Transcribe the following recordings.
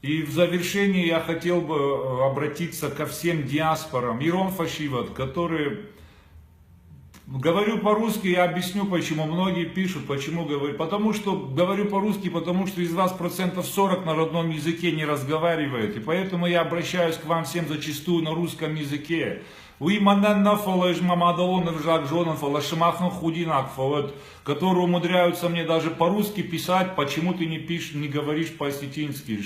И в завершении я хотел бы обратиться ко всем диаспорам, Ирон Фашиват, которые... Говорю по-русски, я объясню почему. Многие пишут, почему говорю. Потому что говорю по-русски, потому что из вас 40% на родном языке не разговаривает. И поэтому я обращаюсь к вам всем зачастую на русском языке. Которые умудряются мне даже по-русски писать, почему ты не пишешь, не говоришь по-осетински.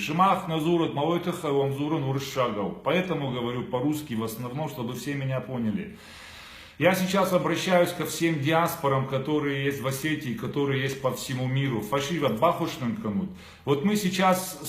Поэтому говорю по-русски в основном, чтобы все меня поняли. Я сейчас обращаюсь ко всем диаспорам, которые есть в Осетии, которые есть по всему миру. Фашиват, бахушнанканут. Вот мы сейчас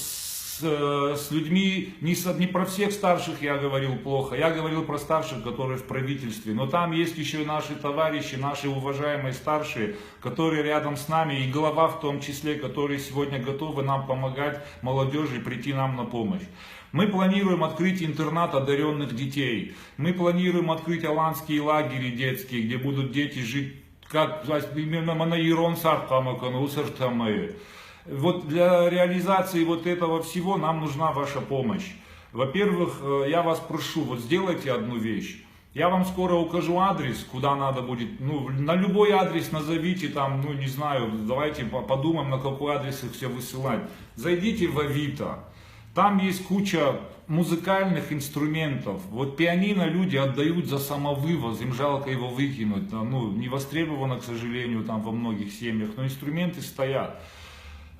с людьми, не про всех старших я говорил плохо, я говорил про старших, которые в правительстве. Но там есть еще и наши товарищи, наши уважаемые старшие, которые рядом с нами, и глава в том числе, которые сегодня готовы нам помогать, молодежи, прийти нам на помощь. Мы планируем открыть интернат одаренных детей. Мы планируем открыть аланские лагеря детские, где будут дети жить, как именно Ирон Сарпамакану, Усартамы. Вот для реализации вот этого всего нам нужна ваша помощь. Во-первых, я вас прошу, вот сделайте одну вещь. Я вам скоро укажу адрес, куда надо будет, на любой адрес назовите там, не знаю, давайте подумаем, на какой адрес их все высылать. Зайдите в Авито. Там есть куча музыкальных инструментов. Вот пианино люди отдают за самовывоз, им жалко его выкинуть. Не востребовано, к сожалению, там во многих семьях, но инструменты стоят.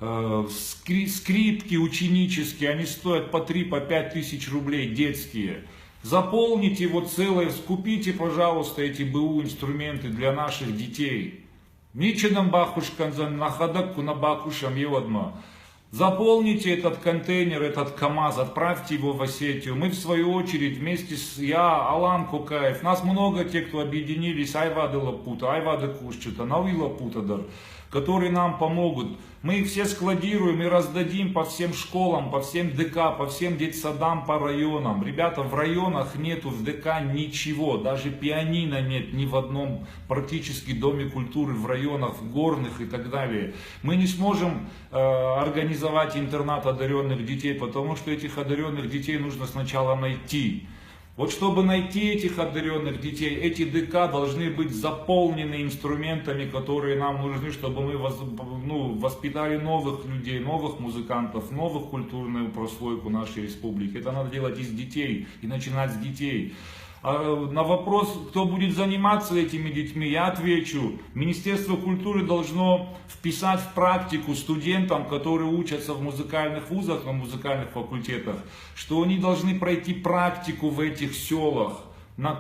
Скрипки ученические, они стоят по 3-5 тысяч рублей, детские. Заполните его целое, скупите, пожалуйста, эти БУ инструменты для наших детей. Ничего бахушканзан, нахадакку на бахушам евадма. Заполните этот контейнер, этот КАМАЗ, отправьте его в Осетию. Мы в свою очередь вместе с Алан Кукаев, нас много тех, кто объединились, Айвады Лапута, Айвады Кушчута, Нави Лапутадар, которые нам помогут. Мы их все складируем и раздадим по всем школам, по всем ДК, по всем детсадам, по районам. Ребята, в районах нету в ДК ничего, даже пианино нет ни в одном практически доме культуры в районах, в горных и так далее. Мы не сможем организовать интернат одаренных детей, потому что этих одаренных детей нужно сначала найти. Вот чтобы найти этих одаренных детей, эти ДК должны быть заполнены инструментами, которые нам нужны, чтобы мы воспитали новых людей, новых музыкантов, новых культурную прослойку нашей республики. Это надо делать из детей и начинать с детей. А на вопрос, кто будет заниматься этими детьми, я отвечу. Министерство культуры должно вписать в практику студентам, которые учатся в музыкальных вузах, на музыкальных факультетах, что они должны пройти практику в этих селах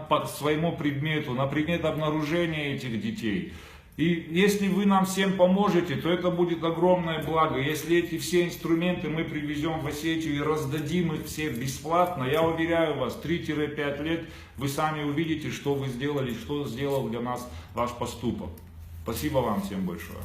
по своему предмету, на предмет обнаружения этих детей. И если вы нам всем поможете, то это будет огромное благо. Если эти все инструменты мы привезем в Осетию и раздадим их все бесплатно, я уверяю вас, 3-5 лет вы сами увидите, что вы сделали, что сделал для нас ваш поступок. Спасибо вам всем большое.